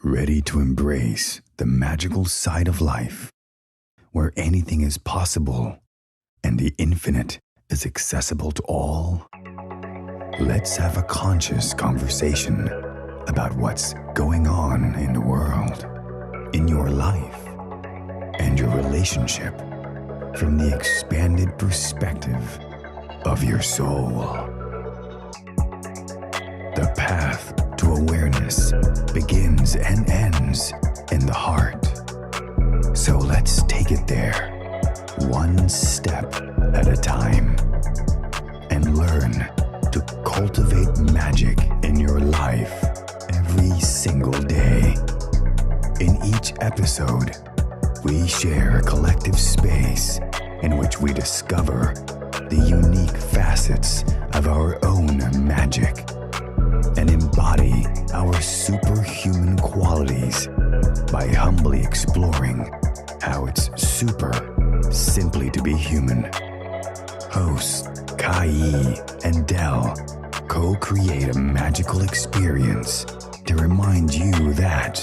Ready to embrace the magical side of life, where anything is possible and the infinite is accessible to all? Let's have a conscious conversation about what's going on in the world, in your life, and your relationship from the expanded perspective of your soul. The path to awareness begins and ends in the heart. So let's take it there, one step at a time, and learn to cultivate magic in your life every single day. In each episode, we share a collective space in which we discover the unique facets of our own magic and embody our superhuman qualities by humbly exploring how it's super simply to be human. Hosts Kai and Dell co-create a magical experience to remind you that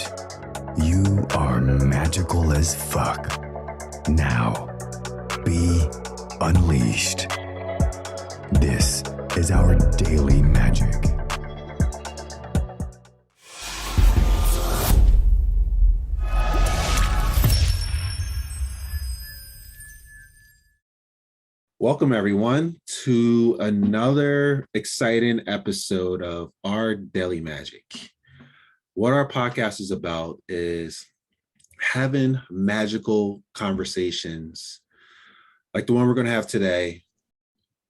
you are magical as fuck. Now, be unleashed. This is our daily magic. Welcome, everyone, to another exciting episode of Our Daily Magic. What our podcast is about is having magical conversations like the one we're going to have today,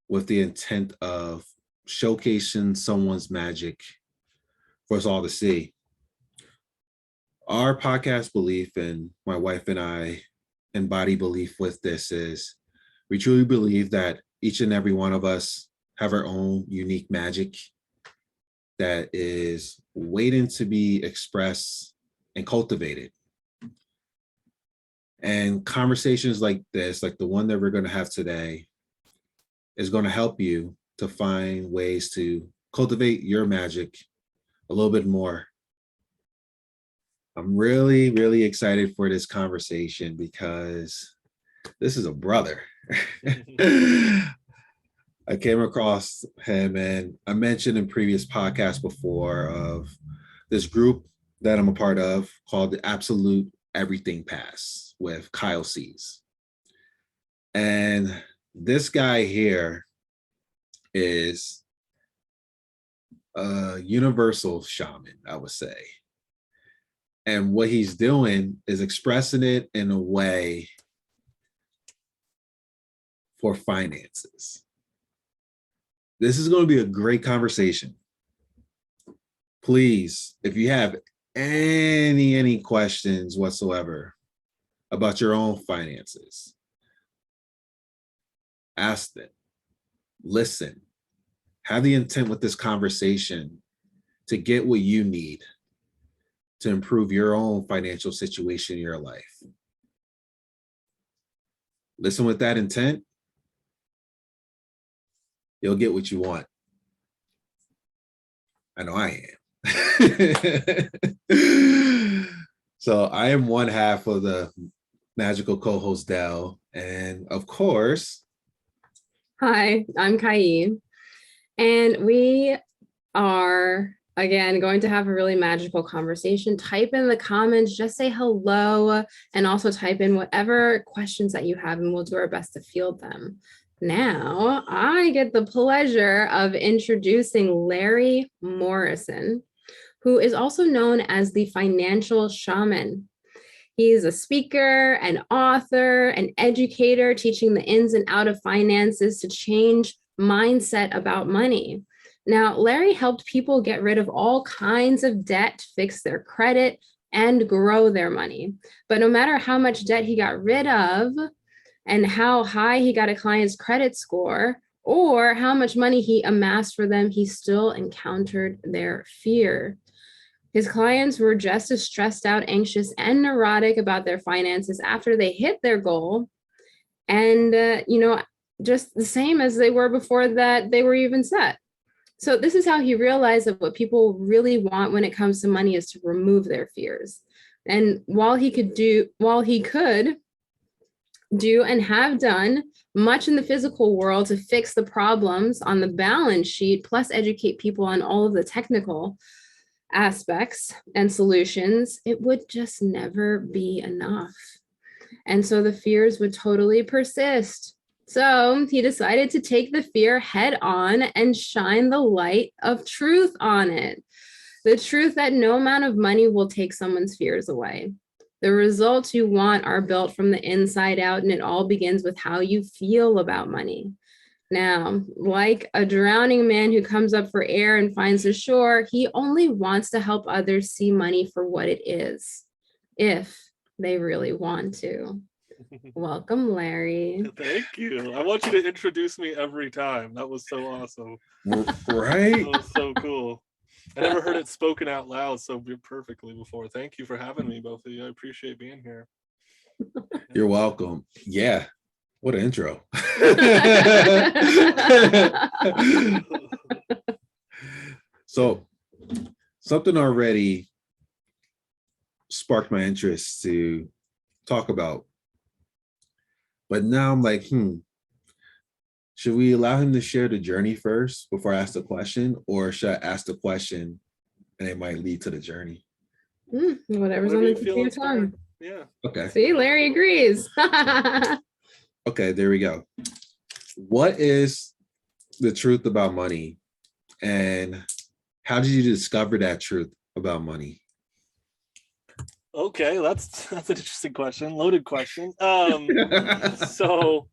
with the intent of showcasing someone's magic for us all to see. Our podcast belief, and my wife and I embody belief with this, is we truly believe that each and every one of us have our own unique magic that is waiting to be expressed and cultivated. And conversations like this, like the one that we're going to have today, is going to help you to find ways to cultivate your magic a little bit more. I'm really, really excited for this conversation because this is a brother. I came across him, and I mentioned in previous podcasts before of this group that I'm a part of called the Absolute Everything Pass with Kyle C's. And this guy here is a universal shaman, I would say. And what he's doing is expressing it in a way for finances. This is going to be a great conversation. Please, if you have any questions whatsoever about your own finances, ask them, listen, have the intent with this conversation to get what you need to improve your own financial situation in your life. Listen with that intent, you'll get what you want. I know I am. So I am one half of the magical co-host Dell. And of course, hi, I'm Kai. And we are, again, going to have a really magical conversation. Type in the comments, just say hello, and also type in whatever questions that you have, and we'll do our best to field them. Now, I get the pleasure of introducing Larry Morrison, who is also known as the Financial Shaman. He's a speaker, an author, an educator, teaching the ins and outs of finances to change mindset about money. Now, Larry helped people get rid of all kinds of debt, fix their credit, and grow their money. But no matter how much debt he got rid of, and how high he got a client's credit score, or how much money he amassed for them, he still encountered their fear. His clients were just as stressed out, anxious, and neurotic about their finances after they hit their goal. And, just the same as they were before that they were even set. So this is how he realized that what people really want when it comes to money is to remove their fears. And while he could do and have done much in the physical world to fix the problems on the balance sheet, plus educate people on all of the technical aspects and solutions, it would just never be enough. And so the fears would totally persist. So he decided to take the fear head on and shine the light of truth on it. The truth that no amount of money will take someone's fears away. The results you want are built from the inside out, and it all begins with how you feel about money. Now, like a drowning man who comes up for air and finds the shore, he only wants to help others see money for what it is, if they really want to. Welcome, Larry. Thank you. I want you to introduce me every time. That was so awesome. Right? That was so cool. I never heard it spoken out loud so perfectly before. Thank you for having me, both of you. I appreciate being here. You're welcome. Yeah. What an intro. So something already sparked my interest to talk about. But now I'm like, should we allow him to share the journey first before I ask the question? Or should I ask the question and it might lead to the journey? Whatever's on the tip of your tongue. Yeah. Okay. See, Larry agrees. Okay, there we go. What is the truth about money? And how did you discover that truth about money? Okay, that's an interesting question, loaded question. So,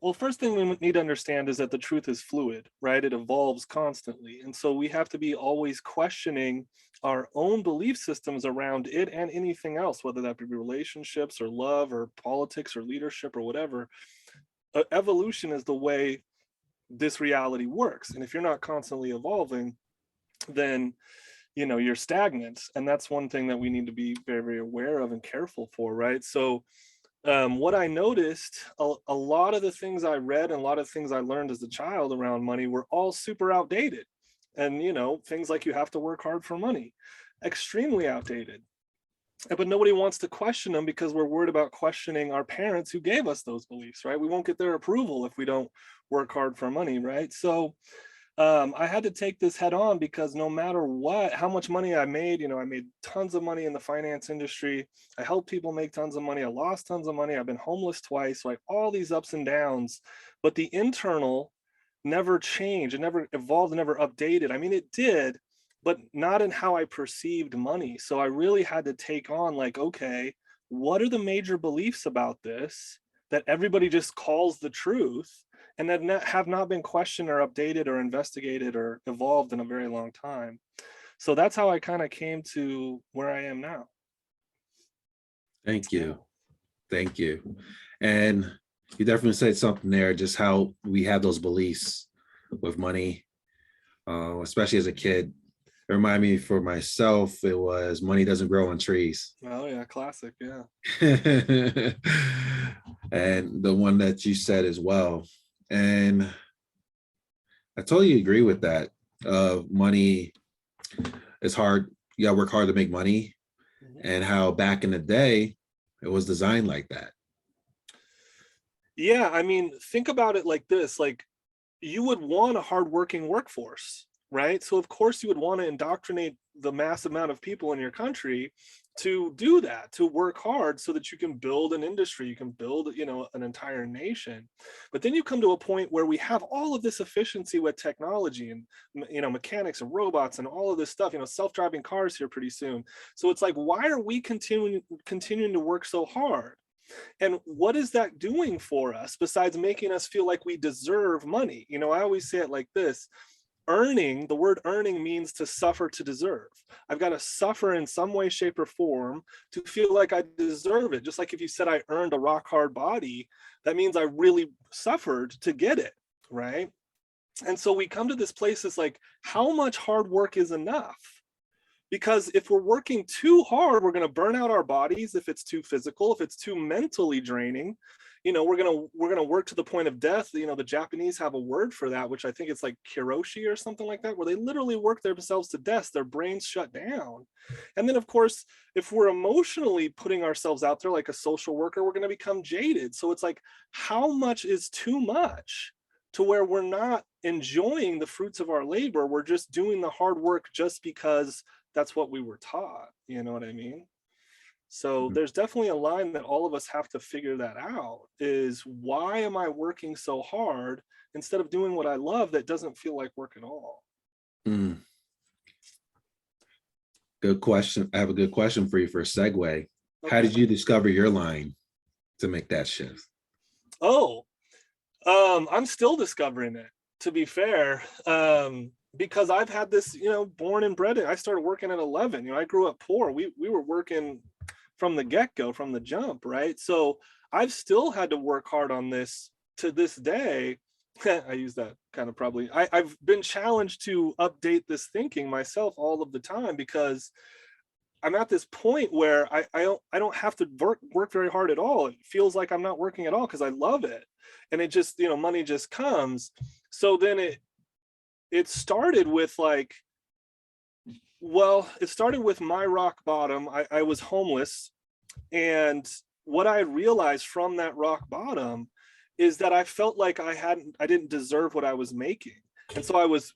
well, first thing we need to understand is that the truth is fluid, right? It evolves constantly. And so we have to be always questioning our own belief systems around it and anything else, whether that be relationships or love or politics or leadership or whatever. Evolution is the way this reality works. And if you're not constantly evolving, then you're stagnant. And that's one thing that we need to be very, very aware of and careful for, right? So what I noticed, a lot of the things I read and a lot of things I learned as a child around money were all super outdated. And, things like you have to work hard for money, extremely outdated. But nobody wants to question them because we're worried about questioning our parents who gave us those beliefs, right? We won't get their approval if we don't work hard for money, right? So I had to take this head on because no matter how much money I made, I made tons of money in the finance industry. I helped people make tons of money. I lost tons of money. I've been homeless twice, like all these ups and downs, but the internal never changed. It never evolved, never updated. I mean, it did, but not in how I perceived money. So I really had to take on like, okay, what are the major beliefs about this that everybody just calls the truth and that have not been questioned or updated or investigated or evolved in a very long time. So that's how I kind of came to where I am now. Thank you. Thank you. And you definitely said something there, just how we have those beliefs with money, especially as a kid. It reminded me for myself, it was money doesn't grow on trees. Oh yeah, classic, yeah. And the one that you said as well. And I totally agree with that. Money is hard. You gotta work hard to make money. And how back in the day, it was designed like that. Yeah, I mean, think about it like this, like you would want a hardworking workforce, right? So of course you would want to indoctrinate the massive amount of people in your country to do that, to work hard so that you can build an industry, you can build, an entire nation. But then you come to a point where we have all of this efficiency with technology and, mechanics and robots and all of this stuff, self-driving cars here pretty soon. So it's like, why are we continuing to work so hard? And what is that doing for us besides making us feel like we deserve money? I always say it like this. The word earning means to suffer to deserve. I've got to suffer in some way, shape, or form to feel like I deserve it. Just like if you said I earned a rock hard body, that means I really suffered to get it, right? And so we come to this place that's like, how much hard work is enough? Because if we're working too hard, we're going to burn out our bodies if it's too physical, if it's too mentally draining. we're gonna work to the point of death. The Japanese have a word for that, which I think it's like kiroshi or something like that, where they literally work themselves to death, their brains shut down. And then of course, if we're emotionally putting ourselves out there like a social worker, we're gonna become jaded. So it's like, how much is too much, to where we're not enjoying the fruits of our labor? We're just doing the hard work just because that's what we were taught. You know what I mean? So there's definitely a line that all of us have to figure that out, is why am I working so hard instead of doing what I love that doesn't feel like work at all? Mm. Good question. I have a good question for you for a segue. Okay. How did you discover your line to make that shift? Oh, I'm still discovering it, to be fair. Because I've had this, born and bred. I started working at 11. I grew up poor. We were working from the get-go, from the jump, right? So I've still had to work hard on this to this day. I use that kind of probably. I've been challenged to update this thinking myself all of the time, because I'm at this point where I don't have to work very hard at all. It feels like I'm not working at all because I love it. And it just, money just comes. So then it started with like, well, it started with my rock bottom. I was homeless. And what I realized from that rock bottom is that I felt like I didn't deserve what I was making. And so I was,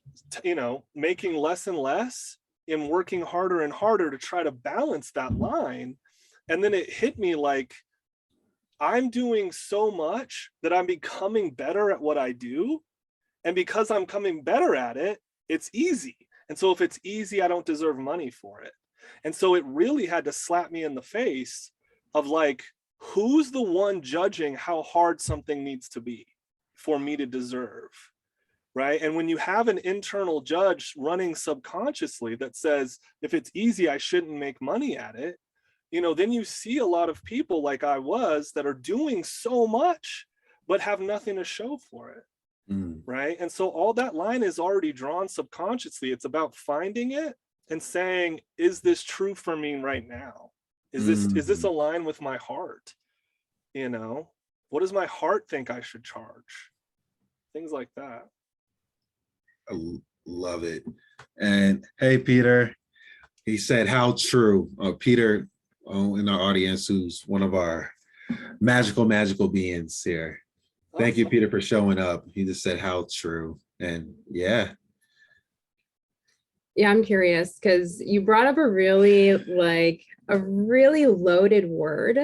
making less and less and working harder and harder to try to balance that line. And then it hit me like, I'm doing so much that I'm becoming better at what I do. And because I'm coming better at it, it's easy. And so if it's easy, I don't deserve money for it. And so it really had to slap me in the face of like, who's the one judging how hard something needs to be for me to deserve, right? And when you have an internal judge running subconsciously that says, if it's easy, I shouldn't make money at it, then you see a lot of people like I was that are doing so much, but have nothing to show for it. Right. And so all that line is already drawn subconsciously. It's about finding it and saying, is this true for me right now? Is this aligned with my heart? What does my heart think I should charge? Things like that. I love it. And hey, Peter, he said, how true. Peter in our audience, who's one of our magical beings here. Thank you, Peter, for showing up. He just said how true. And yeah. Yeah, I'm curious because you brought up a really loaded word,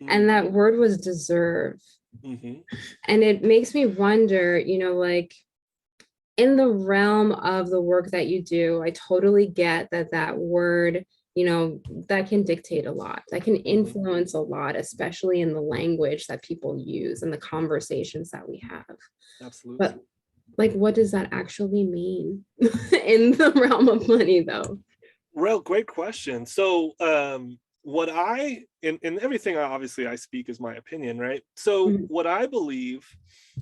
and that word was deserve. And it makes me wonder, like in the realm of the work that you do, I totally get that word, that can dictate a lot, that can influence a lot, especially in the language that people use and the conversations that we have. Absolutely. But like, what does that actually mean in the realm of money, though? Well, great question. So what in everything obviously I speak is my opinion, right? So what I believe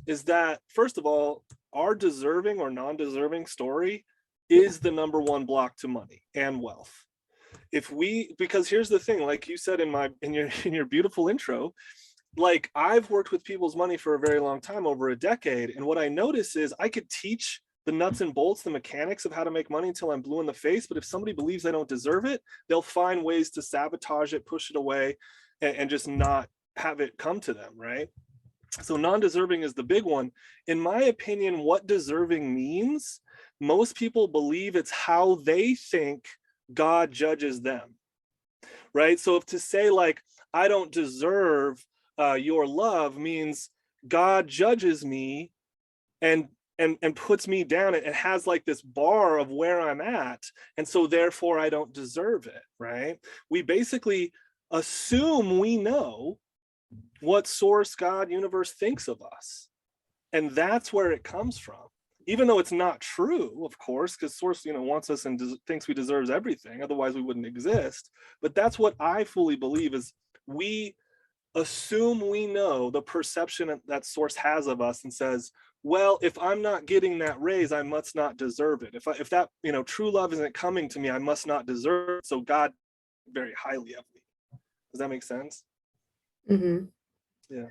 is that, first of all, our deserving or non-deserving story is the number one block to money and wealth. Because here's the thing, like you said in your beautiful intro, like I've worked with people's money for a very long time, over a decade. And what I notice is I could teach the nuts and bolts, the mechanics of how to make money until I'm blue in the face. But if somebody believes they don't deserve it, they'll find ways to sabotage it, push it away, and just not have it come to them, right? So non-deserving is the big one. In my opinion, what deserving means, most people believe it's how they think God judges them, right? So if to say like, I don't deserve your love means God judges me and puts me down and has like this bar of where I'm at. And so therefore I don't deserve it, right? We basically assume we know what source, God, universe thinks of us. And that's where it comes from. Even though it's not true, of course, because source, wants us and thinks we deserves everything. Otherwise we wouldn't exist. But that's what I fully believe is we assume we know the perception that source has of us and says, well, if I'm not getting that raise, I must not deserve it. If that, true love isn't coming to me, I must not deserve it. So God very highly of me. Does that make sense? Mm-hmm. Yeah.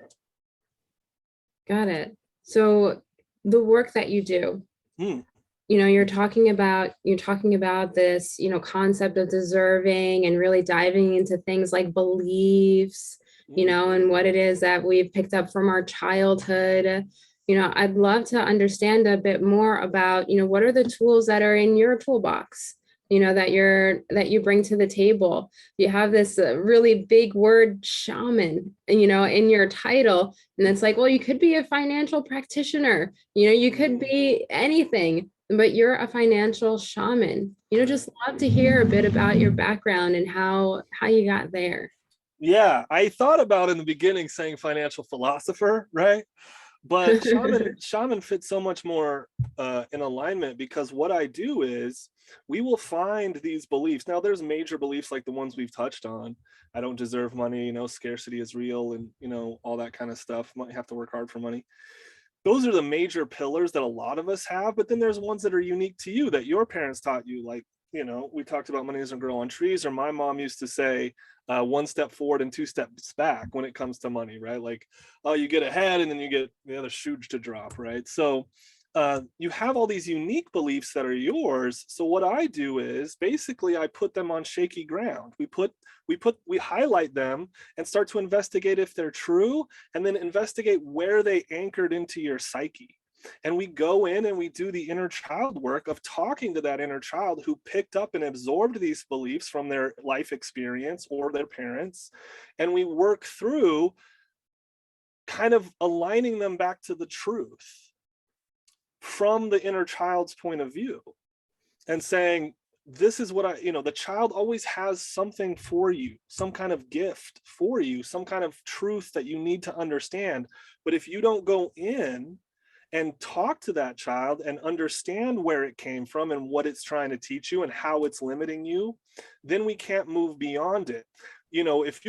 Got it. So the work that you do, Hmm. you're talking about this, concept of deserving and really diving into things like beliefs, and what it is that we've picked up from our childhood. I'd love to understand a bit more about, what are the tools that are in your toolbox, that you bring to the table. You have this really big word, shaman, in your title. And it's like, well, you could be a financial practitioner, you could be anything, but you're a financial shaman. Just love to hear a bit about your background and how you got there. Yeah, I thought about in the beginning saying financial philosopher, right? But shaman fits so much more in alignment, because what I do is we will find these beliefs. Now there's major beliefs like the ones we've touched on. I don't deserve money, scarcity is real, and all that kind of stuff. Might have to work hard for money. Those are the major pillars that a lot of us have, but then there's ones that are unique to you that your parents taught you. Like, we talked about money doesn't grow on trees, or my mom used to say, one step forward and two steps back when it comes to money, right? Like, oh, you get ahead and then you get the other shoe to drop, right? So you have all these unique beliefs that are yours. So what I do is basically I put them on shaky ground. We highlight them and start to investigate if they're true, and then investigate where they anchored into your psyche. And we go in and we do the inner child work of talking to that inner child who picked up and absorbed these beliefs from their life experience or their parents. And we work through kind of aligning them back to the truth from the inner child's point of view, and saying, this is what the child always has something for you, some kind of gift for you, some kind of truth that you need to understand. But if you don't go in and talk to that child and understand where it came from and what it's trying to teach you and how it's limiting you, then we can't move beyond it. If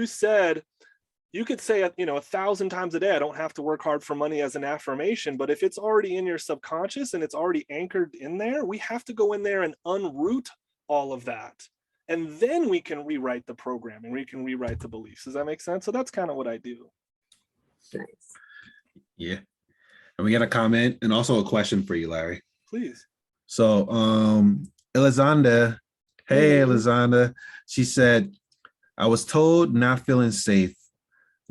you could say, 1,000 times a day, I don't have to work hard for money as an affirmation, but if it's already in your subconscious and it's already anchored in there, we have to go in there and unroot all of that. And then we can rewrite the programming, we can rewrite the beliefs. Does that make sense? So that's kind of what I do. Nice. Yeah. And we got a comment and also a question for you, Larry. Please. So Elizonda, hey Elizonda, she said, I was told not feeling safe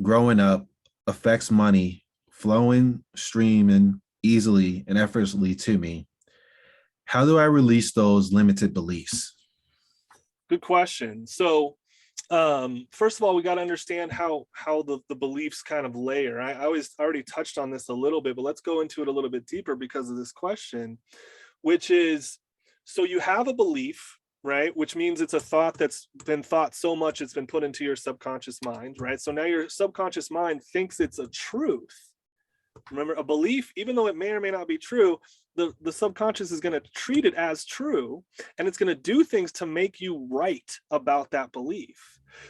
growing up affects money flowing, streaming easily and effortlessly to me. How do I release those limited beliefs? Good question. So first of all, we got to understand how the beliefs kind of layer. I already touched on this a little bit, but let's go into it a little bit deeper because of this question, which is, so you have a belief, right? Which means it's a thought that's been thought so much it's been put into your subconscious mind, right? So now your subconscious mind thinks it's a truth. Remember, a belief, even though it may or may not be true, the subconscious is going to treat it as true, and it's going to do things to make you right about that belief.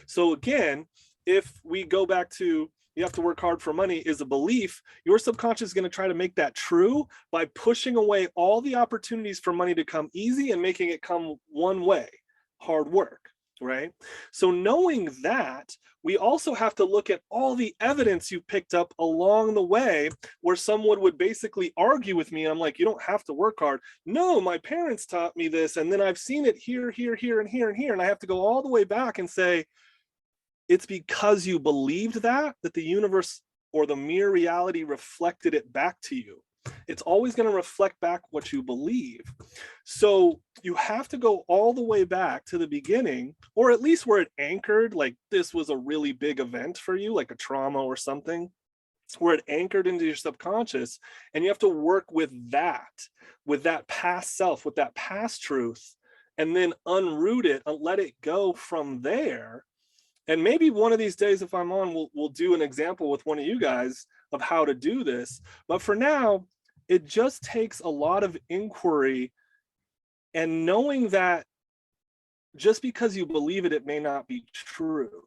So again, if we go back to you have to work hard for money is a belief, your subconscious is going to try to make that true by pushing away all the opportunities for money to come easy and making it come one way, hard work, right? So knowing that, we also have to look at all the evidence you picked up along the way where someone would basically argue with me. I'm like, you don't have to work hard. No, my parents taught me this. And then I've seen it here, here, here, and here, and here. And I have to go all the way back and say, it's because you believed that the universe or the mere reality reflected it back to you. It's always going to reflect back what you believe. So you have to go all the way back to the beginning, or at least where it anchored, like this was a really big event for you, like a trauma or something, where it anchored into your subconscious. And you have to work with that past self, with that past truth, and then unroot it and let it go from there. And maybe one of these days, if I'm on, we'll do an example with one of you guys of how to do this. But for now, it just takes a lot of inquiry and knowing that just because you believe it, it may not be true.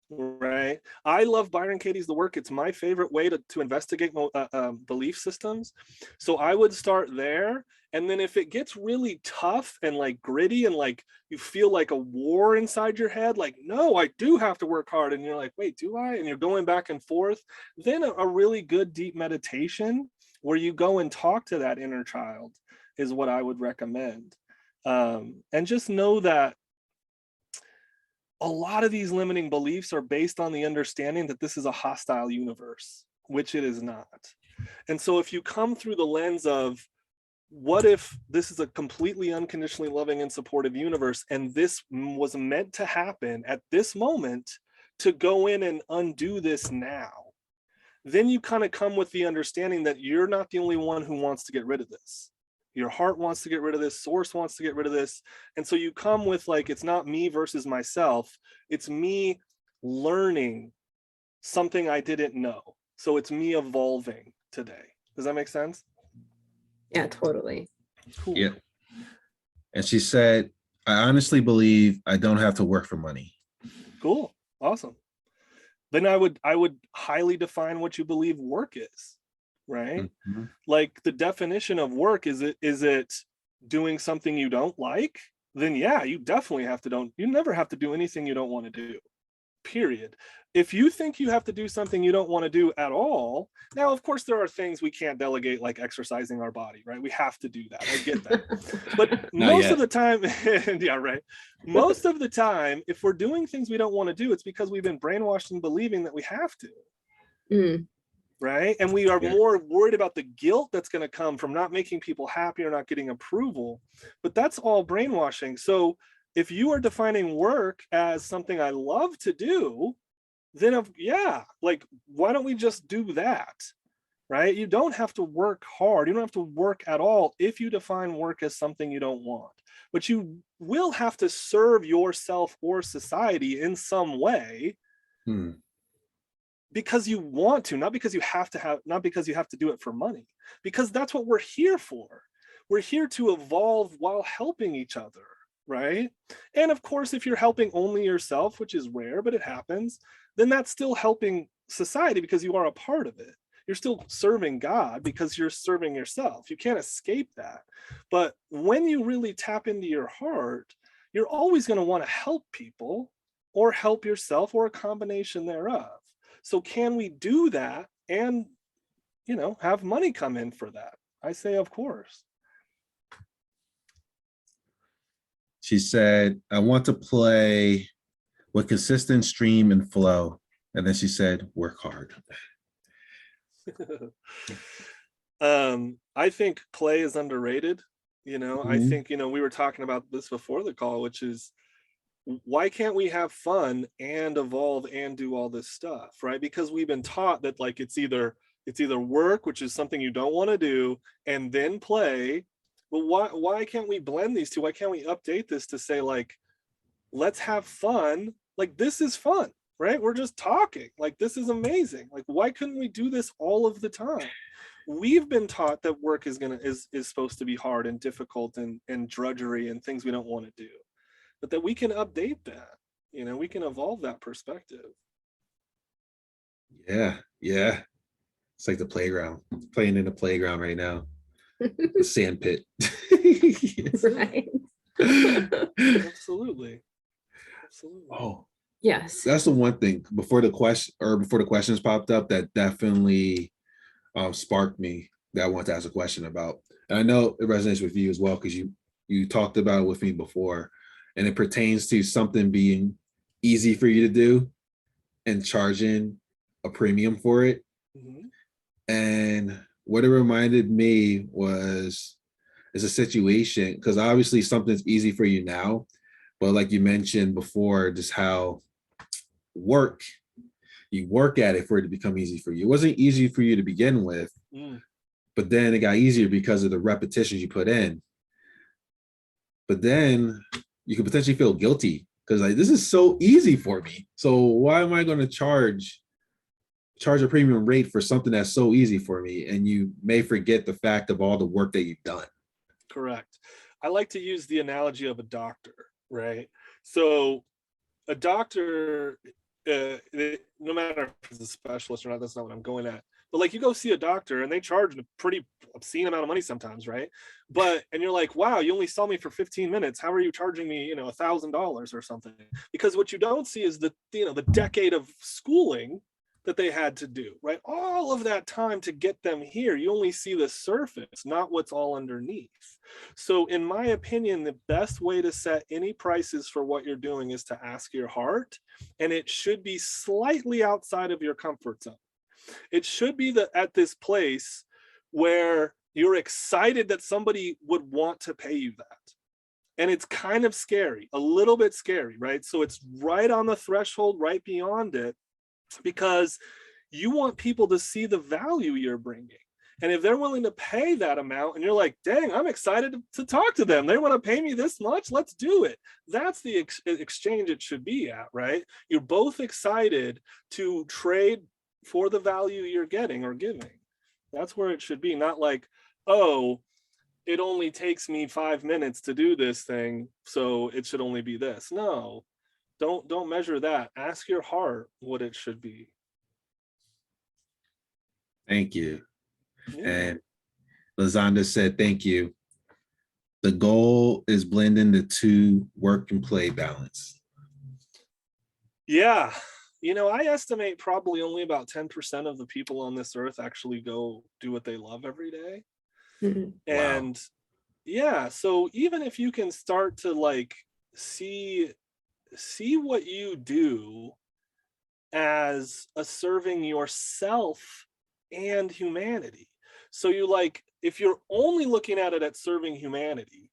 right? I love Byron Katie's The Work. It's my favorite way to investigate belief systems. So I would start there. And then if it gets really tough and like gritty and like you feel like a war inside your head, like, no, I do have to work hard. And you're like, wait, do I? And you're going back and forth. Then a really good deep meditation where you go and talk to that inner child is what I would recommend. And just know that a lot of these limiting beliefs are based on the understanding that this is a hostile universe, which it is not. And so if you come through the lens of, what if this is a completely unconditionally loving and supportive universe, and this was meant to happen at this moment to go in and undo this now? Then you kind of come with the understanding that you're not the only one who wants to get rid of this. Your heart wants to get rid of this, source wants to get rid of this. And so you come with like, it's not me versus myself. It's me learning something I didn't know. So it's me evolving today. Does that make sense? Yeah, totally. Cool. Yeah. And she said, I honestly believe I don't have to work for money. Cool. Awesome. Then I would highly define what you believe work is, right? Mm-hmm. Like the definition of work, is it doing something you don't like? Then yeah, you definitely you never have to do anything you don't want to do, period. If you think you have to do something you don't want to do at all, now of course there are things we can't delegate, like exercising our body, right? We have to do that. I get that. But most of the time, yeah, right. Most of the time, if we're doing things we don't want to do, it's because we've been brainwashed in believing that we have to. Right? And we are more worried about the guilt that's going to come from not making people happy or not getting approval. But that's all brainwashing. So if you are defining work as something I love to do, then like, why don't we just do that? Right? You don't have to work hard. You don't have to work at all if you define work as something you don't want. But you will have to serve yourself or society in some way. Because you want to, not because you have to do it for money, because that's what we're here for. We're here to evolve while helping each other, right? And of course, if you're helping only yourself, which is rare, but it happens, then that's still helping society because you are a part of it. You're still serving God because you're serving yourself. You can't escape that. But when you really tap into your heart, you're always going to want to help people or help yourself or a combination thereof. So can we do that and, have money come in for that? I say, of course. She said, I want to play with consistent stream and flow. And then she said, work hard. I think play is underrated. I think, we were talking about this before the call, which is, why can't we have fun and evolve and do all this stuff, right? Because we've been taught that like it's either work, which is something you don't want to do, and then play. Well, why can't we blend these two? Why can't we update this to say like, let's have fun? Like, this is fun, right? We're just talking. Like, this is amazing. Like, why couldn't we do this all of the time? We've been taught that work is supposed to be hard and difficult and drudgery and things we don't want to do. But that we can update that, we can evolve that perspective. Yeah. It's like the playground, playing in the playground right now. The sand pit. Right. Absolutely. Oh, yes. That's the one thing before the questions popped up that definitely sparked me that I want to ask a question about. And I know it resonates with you as well, because you talked about it with me before. And it pertains to something being easy for you to do and charging a premium for it. And what it reminded me is a situation, because obviously something's easy for you now, but like you mentioned before, just how you work at it for it to become easy for you. It wasn't easy for you to begin with, but then it got easier because of the repetitions you put in. But then you could potentially feel guilty because like, this is so easy for me. So why am I going to charge a premium rate for something that's so easy for me? And you may forget the fact of all the work that you've done. Correct. I like to use the analogy of a doctor, right? So a doctor, no matter if it's a specialist or not, that's not what I'm going at. But like, you go see a doctor and they charge a pretty obscene amount of money sometimes, right? And you're like, wow, you only saw me for 15 minutes. How are you charging me, $1,000 or something? Because what you don't see is the decade of schooling that they had to do, right? All of that time to get them here. You only see the surface, not what's all underneath. So in my opinion, the best way to set any prices for what you're doing is to ask your heart, and it should be slightly outside of your comfort zone. It should be at this place where you're excited that somebody would want to pay you that. And it's kind of scary, a little bit scary, right? So it's right on the threshold, right beyond it, because you want people to see the value you're bringing. And if they're willing to pay that amount and you're like, dang, I'm excited to talk to them. They want to pay me this much. Let's do it. That's the exchange it should be at, right? You're both excited to trade for the value you're getting or giving. That's where it should be. Not like, oh, it only takes me 5 minutes to do this thing, so it should only be this. No, don't measure that. Ask your heart what it should be. Thank you. Yeah. And Lazanda said, thank you. The goal is blending the two, work and play balance. Yeah. I estimate probably only about 10% of the people on this earth actually go do what they love every day. Mhm. And wow. Yeah, so even if you can start to like see what you do as a serving yourself and humanity. So you like, if you're only looking at it at serving humanity,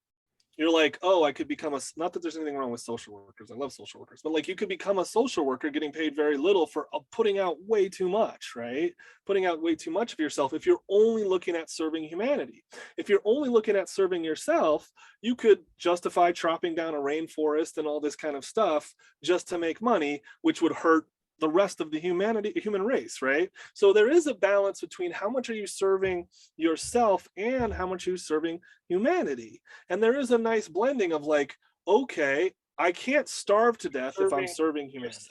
you're like, oh, I could become not that there's anything wrong with social workers. I love social workers, but like you could become a social worker getting paid very little for putting out way too much, right? Putting out way too much of yourself if you're only looking at serving humanity. If you're only looking at serving yourself, you could justify chopping down a rainforest and all this kind of stuff just to make money, which would hurt the rest of the human race, right? So there is a balance between how much are you serving yourself and how much are you serving humanity. And there is a nice blending of like, okay, I can't starve to death if I'm serving humanity,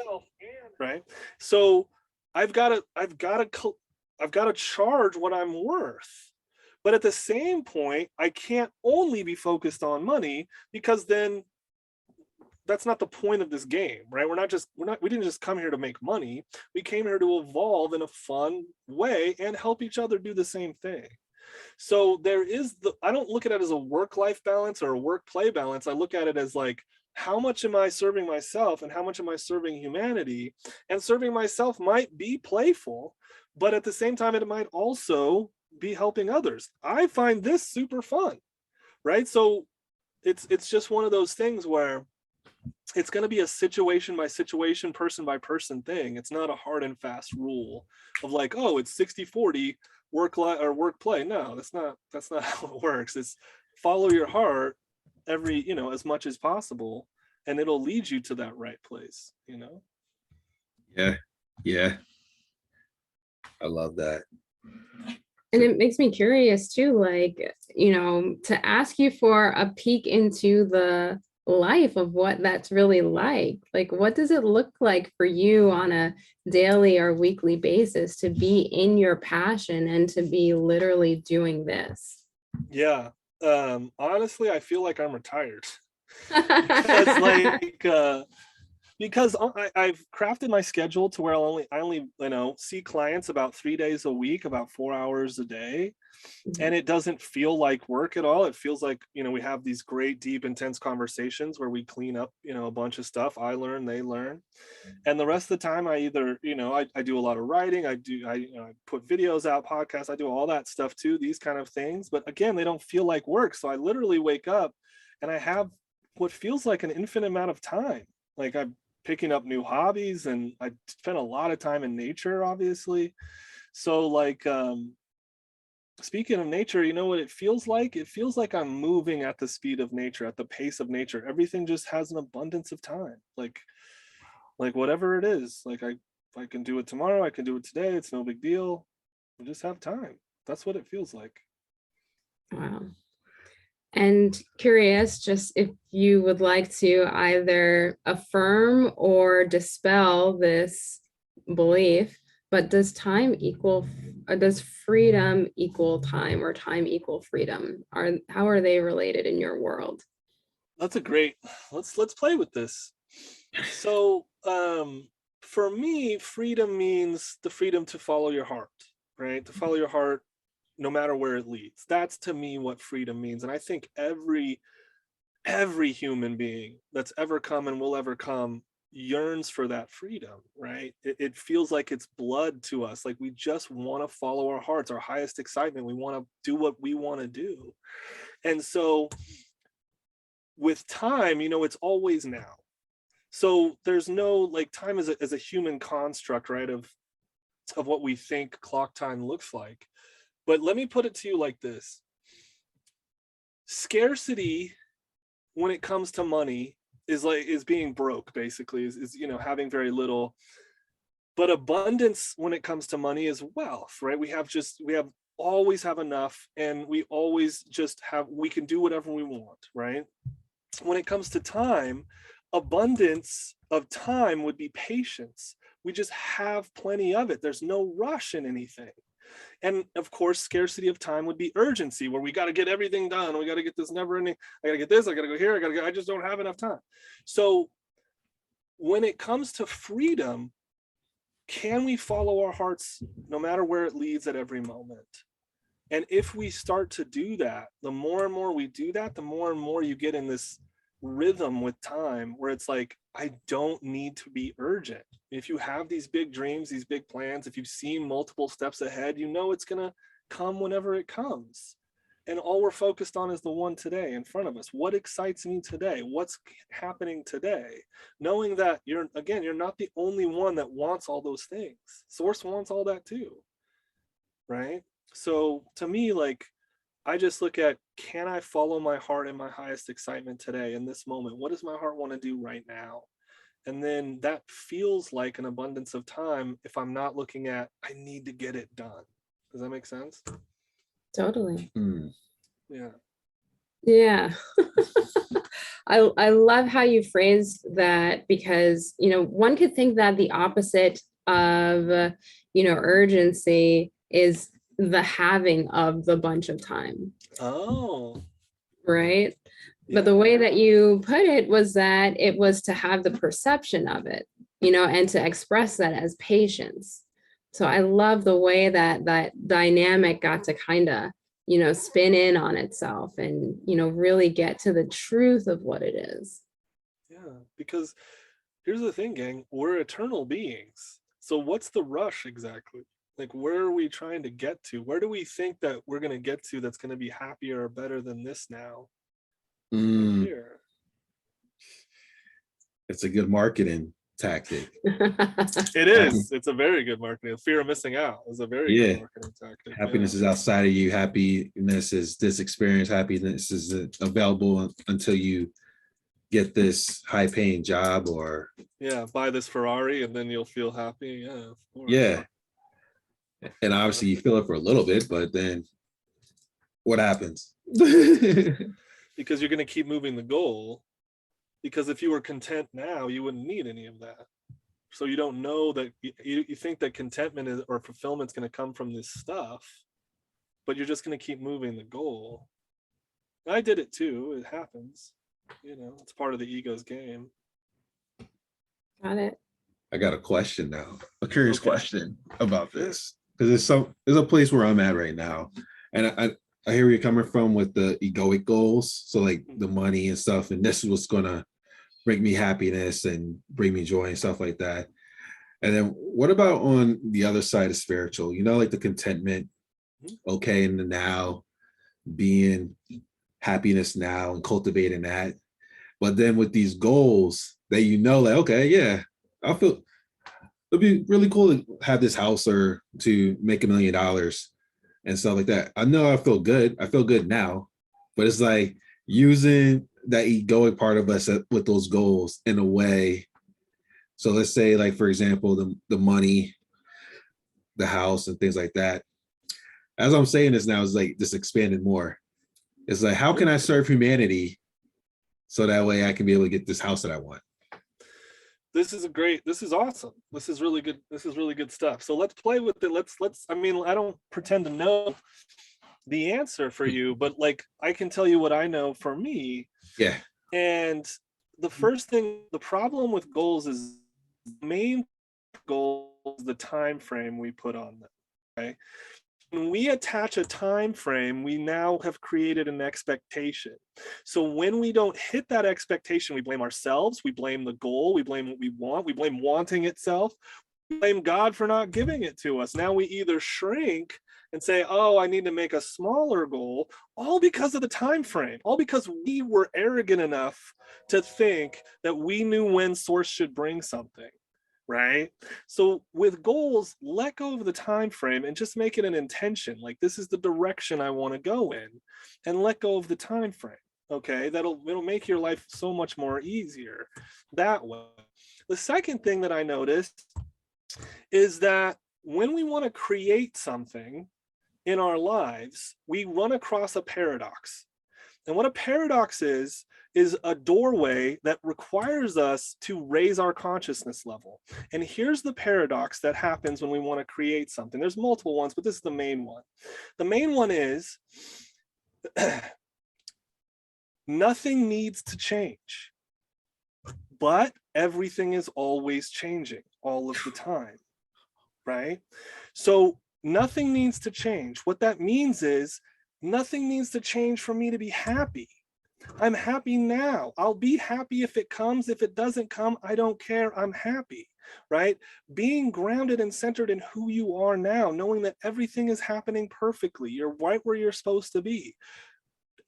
right? So I've got to charge what I'm worth. But at the same point, I can't only be focused on money, because then that's not the point of this game, right? We didn't just come here to make money. We came here to evolve in a fun way and help each other do the same thing. So I don't look at it as a work-life balance or a work-play balance. I look at it as like, how much am I serving myself and how much am I serving humanity? And serving myself might be playful, but at the same time, it might also be helping others. I find this super fun, right? So it's just one of those things where it's going to be a situation by situation, person by person thing. It's not a hard and fast rule of like, oh, it's 60-40 work play. No, that's not how it works. It's follow your heart as much as possible, and it'll lead you to that right place, Yeah. I love that. And it makes me curious too, like, to ask you for a peek into the life of what that's really like. Like, what does it look like for you on a daily or weekly basis to be in your passion and to be literally doing this? Yeah. Honestly, I feel like I'm retired. Because I've crafted my schedule to where I only see clients about 3 days a week, about 4 hours a day. And it doesn't feel like work at all. It feels like, we have these great, deep, intense conversations where we clean up, a bunch of stuff. I learn, they learn. And the rest of the time I either, I do a lot of writing. I put videos out, podcasts. I do all that stuff too, these kind of things. But again, they don't feel like work. So I literally wake up and I have what feels like an infinite amount of time. Like I'm picking up new hobbies, and I spend a lot of time in nature, obviously. So like, speaking of nature, you know what it feels like? It feels like I'm moving at the speed of nature, at the pace of nature. Everything just has an abundance of time. Like whatever it is, like I can do it tomorrow, I can do it today. It's no big deal. We just have time. That's what it feels like. Wow. And curious, just if you would like to either affirm or dispel this belief, but does freedom equal time, or time equal freedom? How are they related in your world? That's a great, let's play with this. So for me, freedom means the freedom to follow your heart, right? To follow your heart no matter where it leads. That's to me what freedom means. And I think every human being that's ever come and will ever come yearns for that freedom, right? It feels like it's blood to us. Like we just want to follow our hearts, our highest excitement. We want to do what we want to do. And so with time, it's always now. So there's no, like, time as a human construct, right? Of what we think clock time looks like. But let me put it to you like this. Scarcity, when it comes to money, is being broke, basically, is having very little. But abundance when it comes to money is wealth, right? We always have enough, and we always we can do whatever we want, right? When it comes to time, abundance of time would be patience. We just have plenty of it. There's no rush in anything. And of course, scarcity of time would be urgency, where we got to get everything done. We got to get this never ending. I got to get this. I got to go here. I just don't have enough time. So when it comes to freedom, can we follow our hearts no matter where it leads at every moment? And if we start to do that, the more and more we do that, the more and more you get in this rhythm with time, where it's like, I don't need to be urgent. If you have these big dreams, these big plans, if you've seen multiple steps ahead, it's going to come whenever it comes. And all we're focused on is the one today in front of us. What excites me today? What's happening today? Knowing that you're not the only one that wants all those things. Source wants all that too, right? So to me, like, I just look at, can I follow my heart and my highest excitement today in this moment? What does my heart want to do right now? And then that feels like an abundance of time if I'm not looking at, I need to get it done. Does that make sense? Totally. Yeah. Yeah. I love how you phrased that, because, one could think that the opposite of, urgency is the having of the bunch of time. Oh. Right. Yeah. But the way that you put it was that it was to have the perception of it, and to express that as patience. So I love the way that dynamic got to kind of, spin in on itself and, really get to the truth of what it is. Yeah, because here's the thing, gang, we're eternal beings. So what's the rush exactly? Like, where are we trying to get to? Where do we think that we're going to get to that's going to be happier or better than this now? Here. It's a good marketing tactic. It is. It's a very good marketing. Fear of missing out is a very good marketing tactic. Happiness is outside of you. Happiness is this experience. Happiness is available until you get this high-paying job, or buy this Ferrari and then you'll feel happy. Yeah, of course. Yeah. And obviously you feel it for a little bit, but then what happens? Because you're going to keep moving the goal. Because if you were content now, you wouldn't need any of that. So you don't know that you think that contentment or fulfillment is going to come from this stuff, but you're just going to keep moving the goal. I did it too. It happens. It's part of the ego's game. Got it. I got a question now, a curious question about this, because there's a place where I'm at right now, and I hear where you're coming from with the egoic goals. So like the money and stuff, and this is what's gonna bring me happiness and bring me joy and stuff like that. And then what about on the other side of spiritual, like the contentment, okay, in the now, being happiness now and cultivating that. But then with these goals that like, okay, yeah, I feel it'd be really cool to have this house or to make $1 million and stuff like that. I know I feel good. I feel good now, but it's like using that egoic part of us with those goals in a way. So let's say, like, for example, the money, the house and things like that. As I'm saying this now, is like just expanded more. It's like, how can I serve humanity so that way I can be able to get this house that I want? This is awesome. This is really good. This is really good stuff. So let's play with it. I mean, I don't pretend to know the answer for you, but like, I can tell you what I know for me. Yeah. And the first thing, the problem with goals is the main goal is the time frame we put on them. Okay. When we attach a time frame, we now have created an expectation. So when we don't hit that expectation, we blame ourselves, we blame the goal, we blame what we want, we blame wanting itself, we blame God for not giving it to us. Now we either shrink and say, oh, I need to make a smaller goal, all because of the time frame, all because we were arrogant enough to think that we knew when source should bring something. Right? So with goals, let go of the time frame and just make it an intention. Like, this is the direction I want to go in, and let go of the time frame. Okay, it'll make your life so much more easier that way. The second thing that I noticed is that when we want to create something in our lives, we run across a paradox. And what a paradox is a doorway that requires us to raise our consciousness level. And here's the paradox that happens when we want to create something. There's multiple ones, but this is the main one. The main one is nothing needs to change, but everything is always changing all of the time, right? So nothing needs to change. What that means is nothing needs to change for me to be happy. I'm happy now. I'll be happy if it comes. If it doesn't come, I don't care. I'm happy, right? Being grounded and centered in who you are now, knowing that everything is happening perfectly. You're right where you're supposed to be.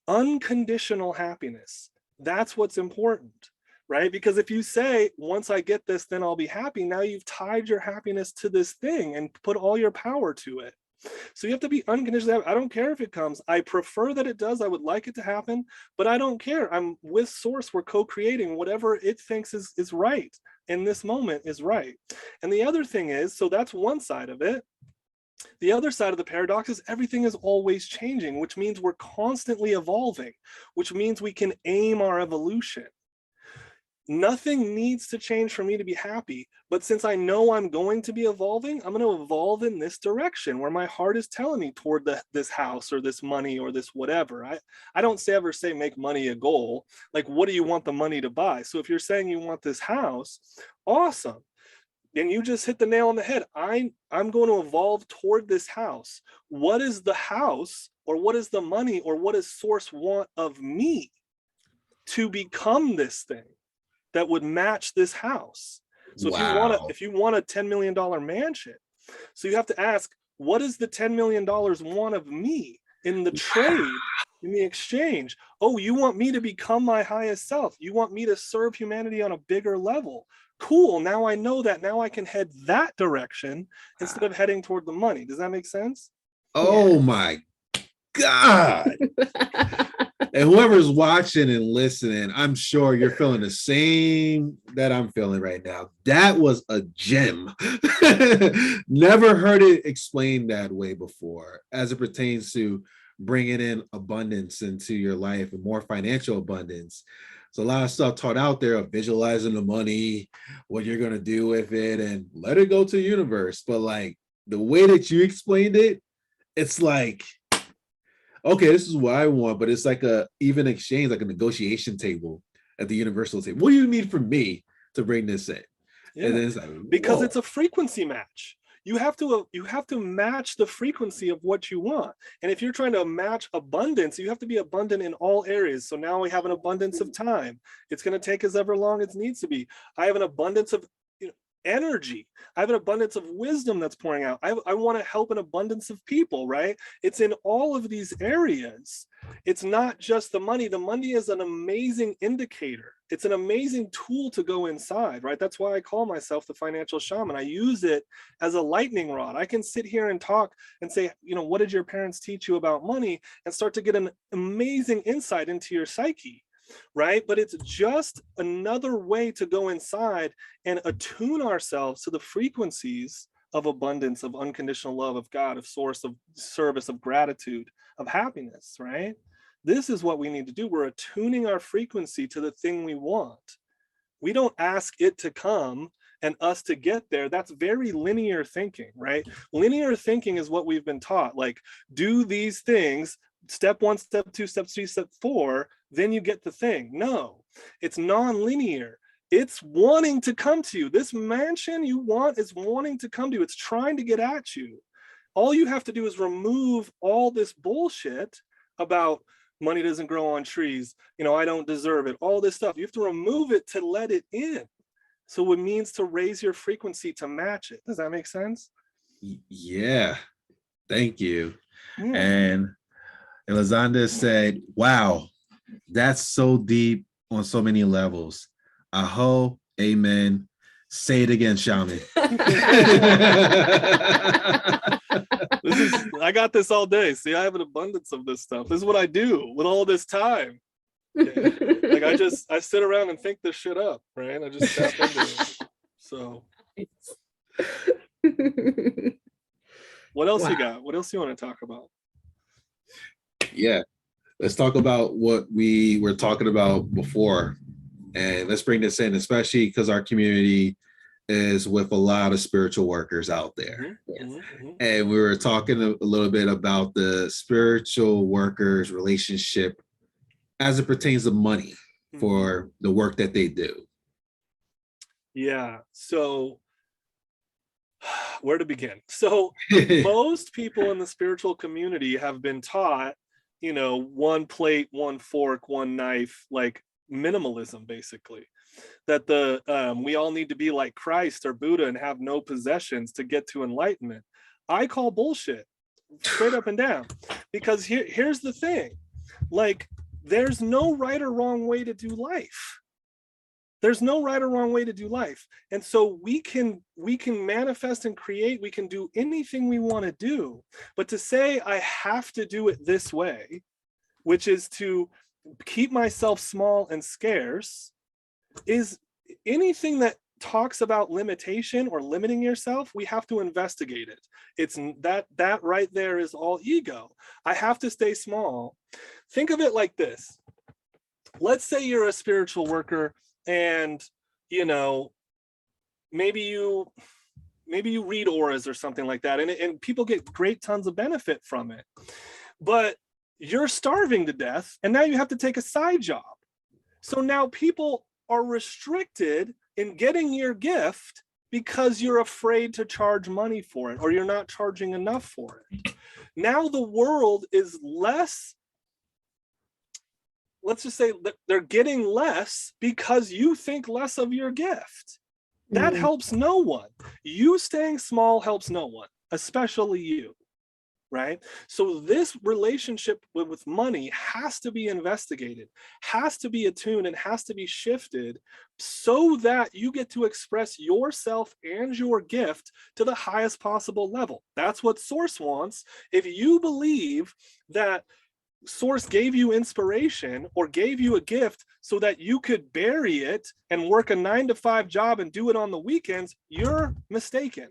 Unconditional happiness. That's what's important, right? Because if you say, once I get this, then I'll be happy, now you've tied your happiness to this thing and put all your power to it. So you have to be unconditionally happy. I don't care if it comes. I prefer that it does. I would like it to happen, but I don't care. I'm with source. We're co-creating whatever it thinks is right in this moment is right. And the other thing is, so that's one side of it. The other side of the paradox is everything is always changing, which means we're constantly evolving, which means we can aim our evolution. Nothing needs to change for me to be happy, but since I know I'm going to be evolving, I'm going to evolve in this direction where my heart is telling me toward this house or this money or this whatever. I don't ever say make money a goal. Like, what do you want the money to buy? So if you're saying you want this house, awesome. And you just hit the nail on the head. I'm going to evolve toward this house. What is the house, or what is the money, or what does source want of me to become this thing that would match this house? So if you want a $10 million mansion, so you have to ask, what does the $10 million want of me in the trade, in the exchange? Oh, you want me to become my highest self. You want me to serve humanity on a bigger level. Cool. Now I know that. Now I can head that direction instead of heading toward the money. Does that make sense? Oh my God. And whoever's watching and listening, I'm sure you're feeling the same that I'm feeling right now. That was a gem. Never heard it explained that way before as it pertains to bringing in abundance into your life and more financial abundance. So a lot of stuff taught out there of visualizing the money, what you're going to do with it, and let it go to the universe. But like the way that you explained it, it's like, okay, this is what I want, but it's like a even exchange, like a negotiation table at the universal table. What do you need from me to bring this in? Yeah, and then it's like, because it's a frequency match. You have to match the frequency of what you want. And if you're trying to match abundance, you have to be abundant in all areas. So now we have an abundance of time. It's going to take us ever long as it needs to be. I have an abundance of energy. I have an abundance of wisdom that's pouring out. I want to help an abundance of people, right? It's in all of these areas. It's not just the money. The money is an amazing indicator. It's an amazing tool to go inside, right? That's why I call myself the financial shaman. I use it as a lightning rod. I can sit here and talk and say, what did your parents teach you about money? And start to get an amazing insight into your psyche. Right? But it's just another way to go inside and attune ourselves to the frequencies of abundance, of unconditional love, of God, of source, of service, of gratitude, of happiness, right? This is what we need to do. We're attuning our frequency to the thing we want. We don't ask it to come and us to get there. That's very linear thinking, right? Linear thinking is what we've been taught. Like, do these things, step 1, step 2, step 3, step 4, then you get the thing. No, it's non-linear. It's wanting to come to you. This mansion you want is wanting to come to you. It's trying to get at you. All you have to do is remove all this bullshit about money doesn't grow on trees. I don't deserve it. All this stuff. You have to remove it to let it in. So it means to raise your frequency to match it. Does that make sense? Yeah. Thank you. Yeah. And Elizonda said, wow, that's so deep on so many levels. Aho, amen. Say it again, Shaman. I got this all day. See, I have an abundance of this stuff. This is what I do with all this time. Like I sit around and think this shit up, right? I just tap into it. So what else you got? What else you want to talk about? Yeah. Let's talk about what we were talking about before. And let's bring this in, especially because our community is with a lot of spiritual workers out there. And we were talking a little bit about the spiritual workers' relationship as it pertains to money for the work that they do. Yeah. So where to begin? So most people in the spiritual community have been taught, one plate, one fork, one knife, like minimalism, basically. That we all need to be like Christ or Buddha and have no possessions to get to enlightenment. I call bullshit, straight up and down. Because here's the thing. Like, there's no right or wrong way to do life. There's no right or wrong way to do life. And so we can manifest and create, we can do anything we want to do. But to say I have to do it this way, which is to keep myself small and scarce, is anything that talks about limitation or limiting yourself, we have to investigate it. It's that right there is all ego. I have to stay small. Think of it like this. Let's say you're a spiritual worker and maybe you read auras or something like that, and people get great tons of benefit from it, but you're starving to death and now you have to take a side job. So now people are restricted in getting your gift because you're afraid to charge money for it, or you're not charging enough for it. Now the world is less, let's just say that they're getting less because you think less of your gift. That helps no one. You staying small helps no one, especially you, right? So this relationship with money has to be investigated, has to be attuned, and has to be shifted so that you get to express yourself and your gift to the highest possible level. That's what Source wants. If you believe that Source gave you inspiration or gave you a gift so that you could bury it and work a 9-to-5 job and do it on the weekends, you're mistaken.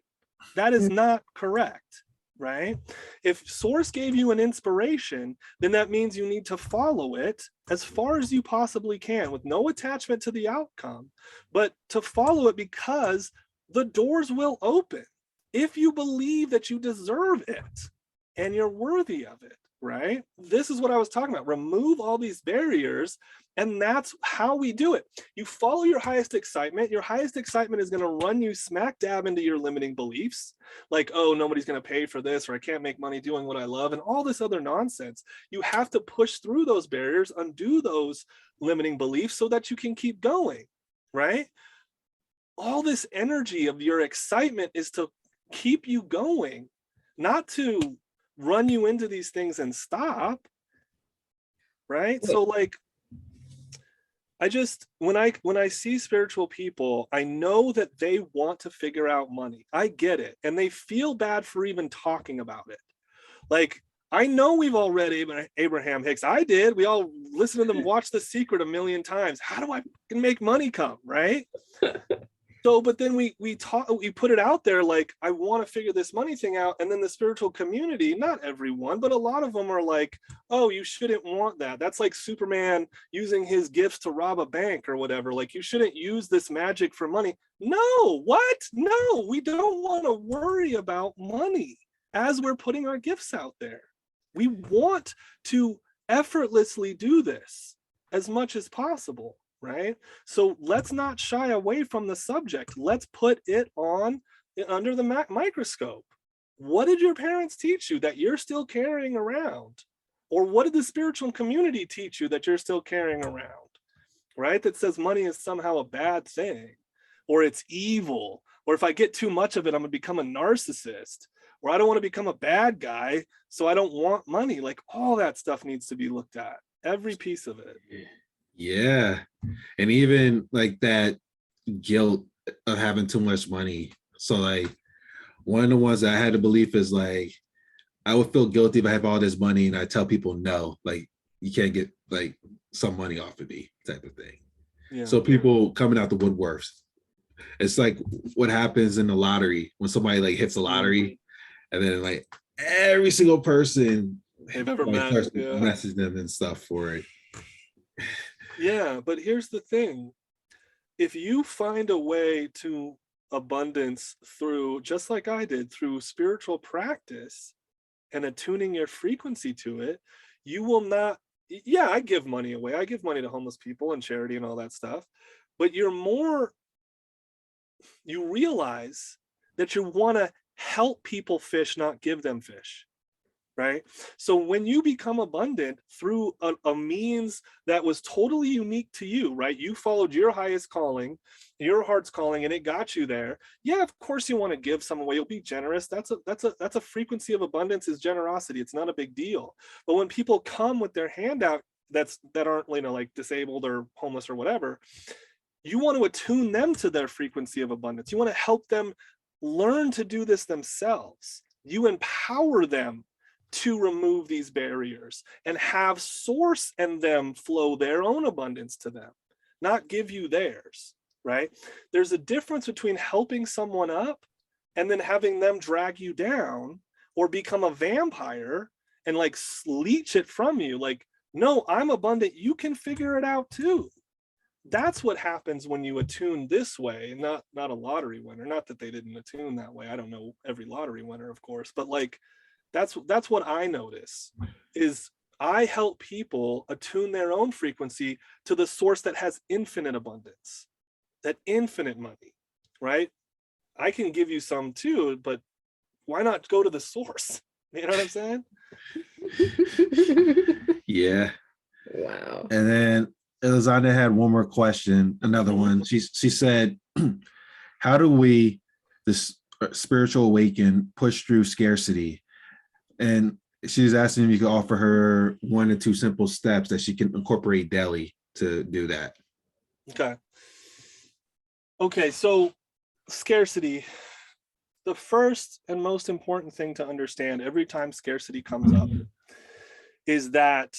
That is not correct, right? If Source gave you an inspiration, then that means you need to follow it as far as you possibly can with no attachment to the outcome, but to follow it because the doors will open if you believe that you deserve it and you're worthy of it. Right? This is what I was talking about. Remove all these barriers, and that's how we do it. You follow your highest excitement. Your highest excitement is going to run you smack dab into your limiting beliefs, like, oh, nobody's going to pay for this, or I can't make money doing what I love, and all this other nonsense. You have to push through those barriers, undo those limiting beliefs so that you can keep going, right? All this energy of your excitement is to keep you going, not to run you into these things and stop, right? So like, I just, when I see spiritual people, I know that they want to figure out money. I get it. And they feel bad for even talking about it. Like, I know we've all read Abraham Hicks. I did. We all listened to them watch The Secret a million times. How do I make money come, right? So, but then we put it out there like, I want to figure this money thing out. And then the spiritual community, not everyone, but a lot of them are like, oh, you shouldn't want that. That's like Superman using his gifts to rob a bank or whatever. Like, you shouldn't use this magic for money. No, what? No, we don't want to worry about money as we're putting our gifts out there. We want to effortlessly do this as much as possible. Right? So let's not shy away from the subject. Let's put it on under the microscope. What did your parents teach you that you're still carrying around? Or what did the spiritual community teach you that you're still carrying around? Right? That says money is somehow a bad thing, or it's evil, or if I get too much of it, I'm gonna become a narcissist, or I don't want to become a bad guy, so I don't want money. Like, all that stuff needs to be looked at, every piece of it. Yeah. And even like that guilt of having too much money. So like one of the ones that I had to believe is like, I would feel guilty if I have all this money and I tell people no, like you can't get like some money off of me type of thing. Yeah. So people coming out the woodworks. It's like what happens in the lottery when somebody like hits the lottery and then like every single person they've ever like, met message them and stuff for it. Yeah, but here's the thing. If you find a way to abundance through, just like I did, through spiritual practice and attuning your frequency to it, you will not, yeah, I give money away. I give money to homeless people and charity and all that stuff. But you realize that you want to help people fish, not give them fish. Right? So when you become abundant through a means that was totally unique to you, right? You followed your highest calling, your heart's calling, and it got you there. Yeah, of course you want to give some away. You'll be generous. That's a frequency of abundance, is generosity. It's not a big deal. But when people come with their hand out that aren't, like disabled or homeless or whatever, you want to attune them to their frequency of abundance. You want to help them learn to do this themselves. You empower them to remove these barriers and have source and them flow their own abundance to them, not give you theirs, right? There's a difference between helping someone up and then having them drag you down or become a vampire and like leech it from you. Like, no, I'm abundant. You can figure it out too. That's what happens when you attune this way, not a lottery winner. Not that they didn't attune that way. I don't know every lottery winner, of course, but like, that's what I notice is I help people attune their own frequency to the source that has infinite abundance, that infinite money, right? I can give you some too, but why not go to the source? You know what I'm saying? Yeah. Wow. And then Elizana had one more question, another one. She said, how do we, this spiritual awaken, push through scarcity? And she's asking if you could offer her 1 or 2 simple steps that she can incorporate daily to do that. Okay, so scarcity. The first and most important thing to understand every time scarcity comes up is that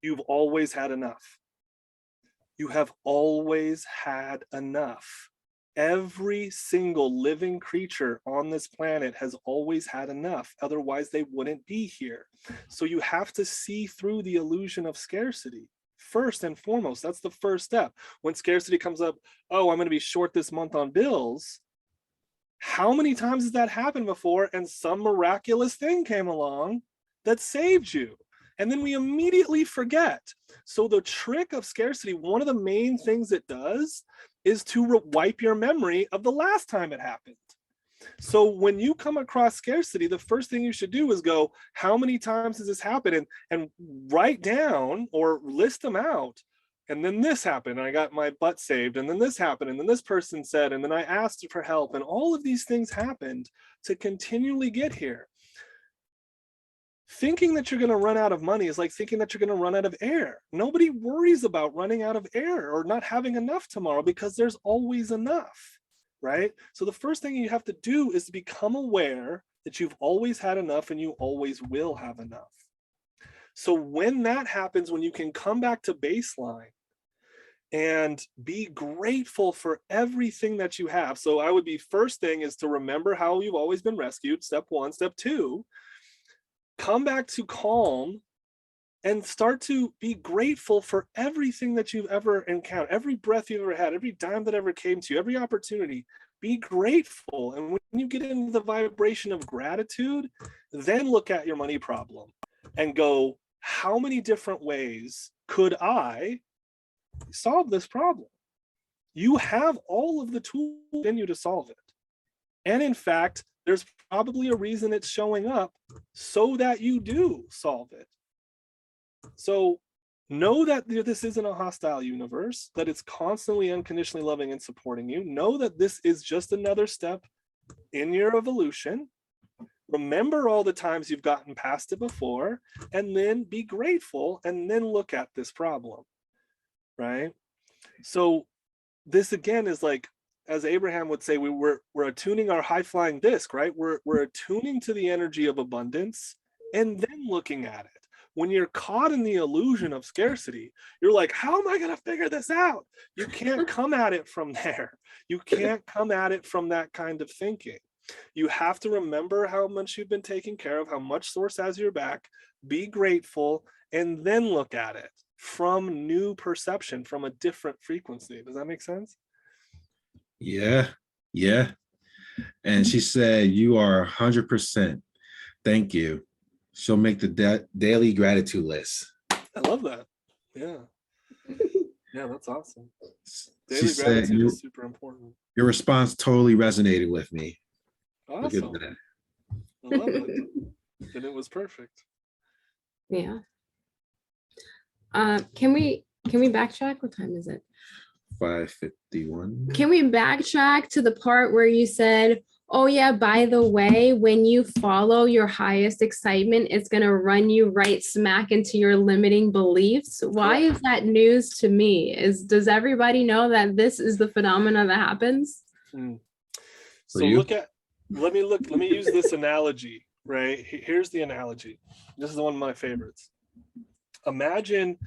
you've always had enough. You have always had enough. Every single living creature on this planet has always had enough. Otherwise, they wouldn't be here. So you have to see through the illusion of scarcity. First and foremost, that's the first step. When scarcity comes up, oh, I'm going to be short this month on bills. How many times has that happened before? And some miraculous thing came along that saved you. And then we immediately forget. So the trick of scarcity, one of the main things it does is to wipe your memory of the last time it happened. So when you come across scarcity, the first thing you should do is go, how many times has this happened? And write down or list them out. And then this happened, I got my butt saved, and then this happened, and then this person said, and then I asked for help, and all of these things happened to continually get here. Thinking that you're going to run out of money is like thinking that you're going to run out of air. Nobody worries about running out of air or not having enough tomorrow because there's always enough, right? So the first thing you have to do is to become aware that you've always had enough and you always will have enough. So when that happens, when you can come back to baseline and be grateful for everything that you have. So I would be, first thing is to remember how you've always been rescued. Step one. Step two, come back to calm and start to be grateful for everything that you've ever encountered, every breath you've ever had, every dime that ever came to you, every opportunity. Be grateful. And when you get into the vibration of gratitude, then look at your money problem and go, how many different ways could I solve this problem? You have all of the tools in you to solve it. And in fact, there's probably a reason it's showing up so that you do solve it. So know that this isn't a hostile universe, that it's constantly unconditionally loving and supporting you. Know that this is just another step in your evolution. Remember all the times you've gotten past it before, and then be grateful, and then look at this problem, right? So this again is like, as Abraham would say, we're attuning our high-flying disc, right? We're attuning to the energy of abundance and then looking at it. When you're caught in the illusion of scarcity, you're like, how am I going to figure this out? You can't come at it from there. You can't come at it from that kind of thinking. You have to remember how much you've been taken care of, how much source has your back, be grateful, and then look at it from new perception, from a different frequency. Does that make sense? Yeah. Yeah. And she said, you are 100%. Thank you. She'll make the daily gratitude list. I love that. Yeah. Yeah, that's awesome. She Daily said gratitude is super important. your response totally resonated with me. Awesome. Look at that. I love it. And it was perfect. Yeah. Can we backtrack? What time is it? 5:51. Can we backtrack to the part where you said, oh yeah, by the way, when you follow your highest excitement, it's going to run you right smack into your limiting beliefs? Why is that news to me? Does everybody know that this is the phenomena that happens? So let me use this analogy, right? Here's the analogy. This is one of my favorites. Imagine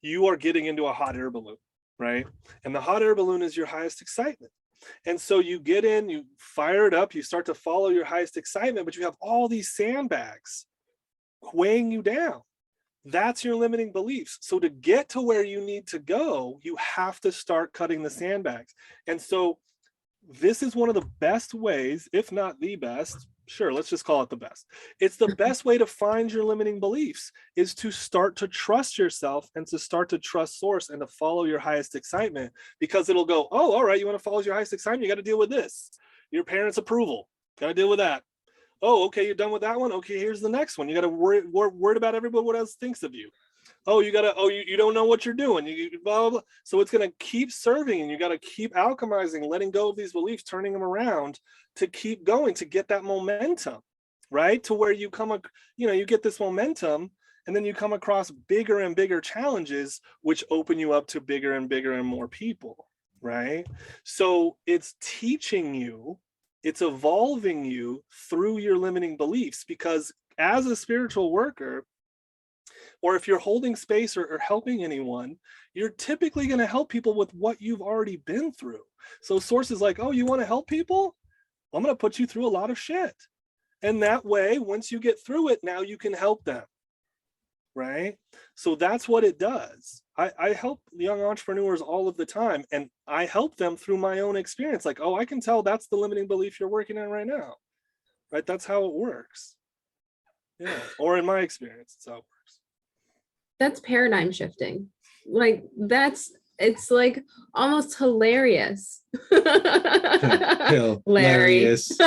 you are getting into a hot air balloon, right? And the hot air balloon is your highest excitement. And so you get in, you fire it up, you start to follow your highest excitement, but you have all these sandbags weighing you down. That's your limiting beliefs. So to get to where you need to go, you have to start cutting the sandbags. And so this is one of the best ways, if not the best, sure, let's just call it the best. It's the best way to find your limiting beliefs, is to start to trust yourself and to start to trust source and to follow your highest excitement, because it'll go, oh, all right, you want to follow your highest excitement, you got to deal with this. Your parents' approval, got to deal with that. Oh, okay, you're done with that one. Okay, here's the next one. You got to worry about everybody, what else thinks of you. Oh, you don't know what you're doing. You blah, blah, blah. So it's going to keep serving, and you got to keep alchemizing, letting go of these beliefs, turning them around to keep going, to get that momentum, right? To where you you get this momentum, and then you come across bigger and bigger challenges, which open you up to bigger and bigger and more people, right? So it's teaching you, it's evolving you through your limiting beliefs, because as a spiritual worker, or if you're holding space or helping anyone, you're typically going to help people with what you've already been through. So source is like, oh, you want to help people? I'm going to put you through a lot of shit. And that way, once you get through it, now you can help them, right? So that's what it does. I help young entrepreneurs all of the time, and I help them through my own experience. Like, oh, I can tell that's the limiting belief you're working on right now, right? That's how it works. Yeah, or in my experience, it's how it works. That's paradigm shifting. Like it's like almost hilarious. Hilarious. Nice.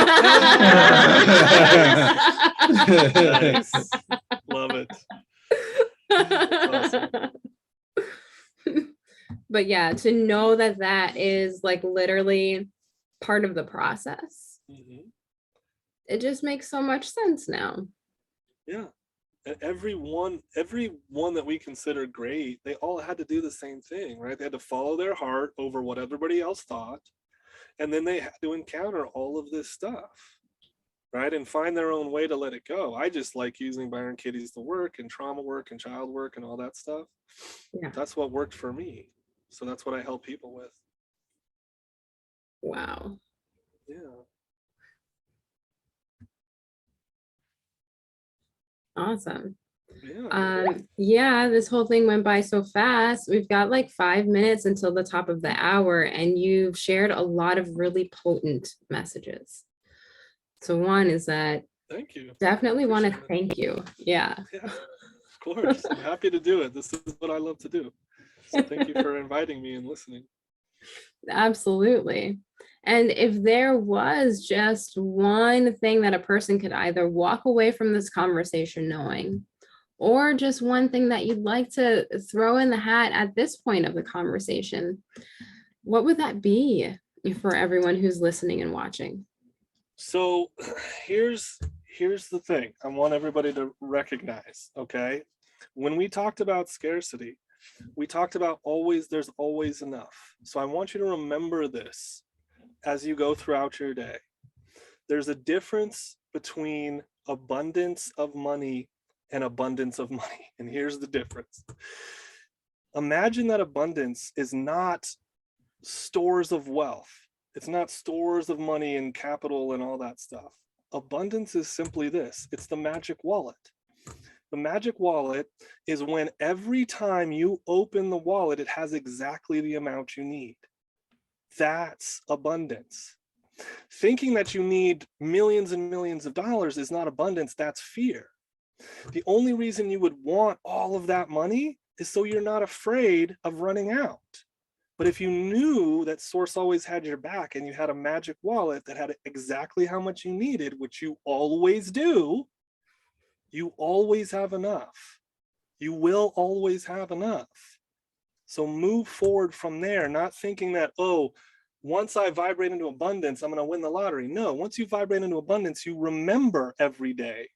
Love it. Awesome. But yeah, to know that is like literally part of the process. Mm-hmm. It just makes so much sense now. Yeah. Everyone that we consider great, they all had to do the same thing, right? They had to follow their heart over what everybody else thought, and then they had to encounter all of this stuff, right? And find their own way to let it go. I just like using Byron Katie's The Work and trauma work and child work and all that stuff. Yeah. That's what worked for me. So that's what I help people with. Wow. Yeah. Awesome. Yeah. Yeah, this whole thing went by so fast. We've got like 5 minutes until the top of the hour, and you've shared a lot of really potent messages. So one is that Thank you. definitely want to Appreciate it. thank you. Yeah. Yeah, of course. I'm happy to do it. This is what I love to do. So thank you for inviting me and listening. Absolutely. And if there was just one thing that a person could either walk away from this conversation knowing, or just one thing that you'd like to throw in the hat at this point of the conversation, what would that be for everyone who's listening and watching? So here's the thing I want everybody to recognize, okay? When we talked about scarcity, we talked about there's always enough. So I want you to remember this as you go throughout your day. There's a difference between abundance of money and abundance of money. And here's the difference. Imagine that abundance is not stores of wealth. It's not stores of money and capital and all that stuff. Abundance is simply this. It's the magic wallet. The magic wallet is when every time you open the wallet, it has exactly the amount you need. That's abundance. Thinking that you need millions and millions of dollars is not abundance, that's fear. The only reason you would want all of that money is so you're not afraid of running out. But if you knew that source always had your back and you had a magic wallet that had exactly how much you needed, which you always do, you always have enough. You will always have enough. So move forward from there, not thinking that, oh, once I vibrate into abundance, I'm going to win the lottery. No, once you vibrate into abundance, you remember every day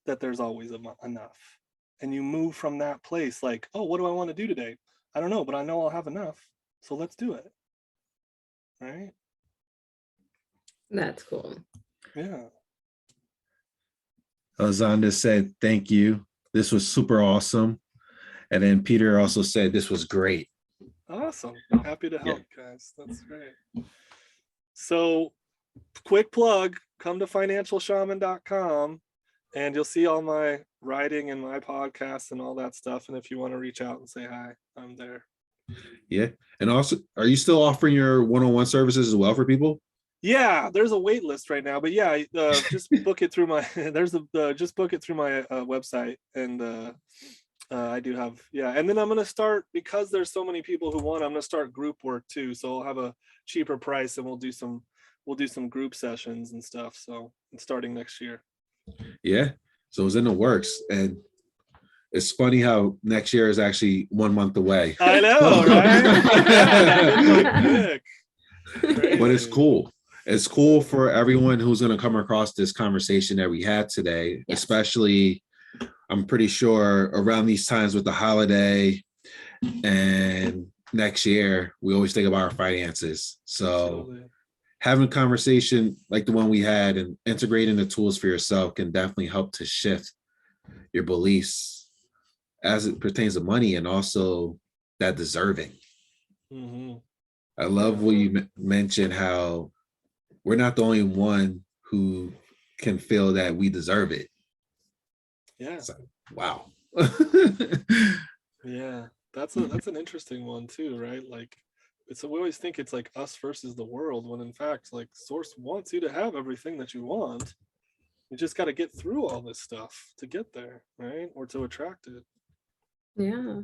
that there's always enough. And you move from that place like, oh, what do I want to do today? I don't know, but I know I'll have enough. So let's do it. Right? That's cool. Yeah. Alexander said, thank you. This was super awesome. And then Peter also said, this was great. Awesome. Happy to help, guys. That's great. So quick plug, come to financialshaman.com and you'll see all my writing and my podcasts and all that stuff. And if you want to reach out and say hi, I'm there. Yeah. And also, are you still offering your one-on-one services as well for people? Yeah, there's a wait list right now, but yeah, just book it through my just book it through my website, and I do have, yeah. And then I'm gonna start, because there's so many people who want, I'm gonna start group work too, so I'll have a cheaper price and we'll do some group sessions and stuff. So it's starting next year. Yeah, so it's in the works, and it's funny how next year is actually 1 month away. I know, right? But it's cool. It's cool for everyone who's going to come across this conversation that we had today, Yes. Especially, I'm pretty sure around these times with the holiday and next year, we always think about our finances. So Absolutely. having a conversation like the one we had and integrating the tools for yourself can definitely help to shift your beliefs as it pertains to money, and also that deserving. Mm-hmm. I love what you mentioned, how we're not the only one who can feel that we deserve it. Yeah. So, wow. Yeah, that's an interesting one too, right? Like, we always think it's like us versus the world, when in fact, like, source wants you to have everything that you want. You just got to get through all this stuff to get there, right? Or to attract it. Yeah.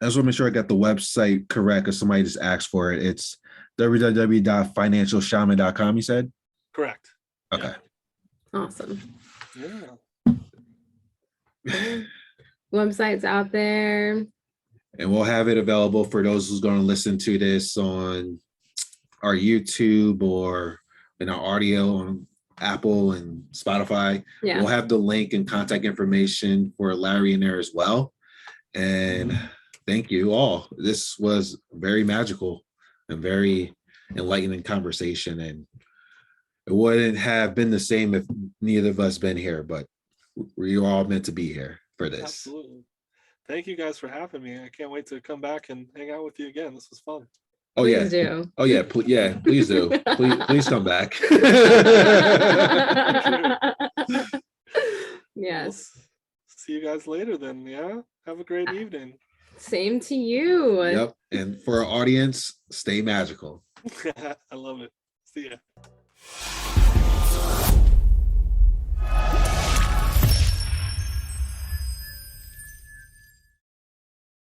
I just want to make sure I got the website correct, because somebody just asked for it. It's www.financialshaman.com, you said? Correct. Okay. Awesome. Yeah. Websites out there. And we'll have it available for those who's going to listen to this on our YouTube or in our audio on Apple and Spotify. Yeah. We'll have the link and contact information for Larry in there as well. And thank you all. This was very magical and very enlightening conversation. And it wouldn't have been the same if neither of us been here, but we all meant to be here for this. Absolutely. Thank you guys for having me. I can't wait to come back and hang out with you again. This was fun. Oh Please yeah. do. Oh yeah. Please do. Please come back. Yes. See you guys later then. Yeah. Have a great evening. Same to you. Yep. And for our audience, stay magical. I love it. See ya.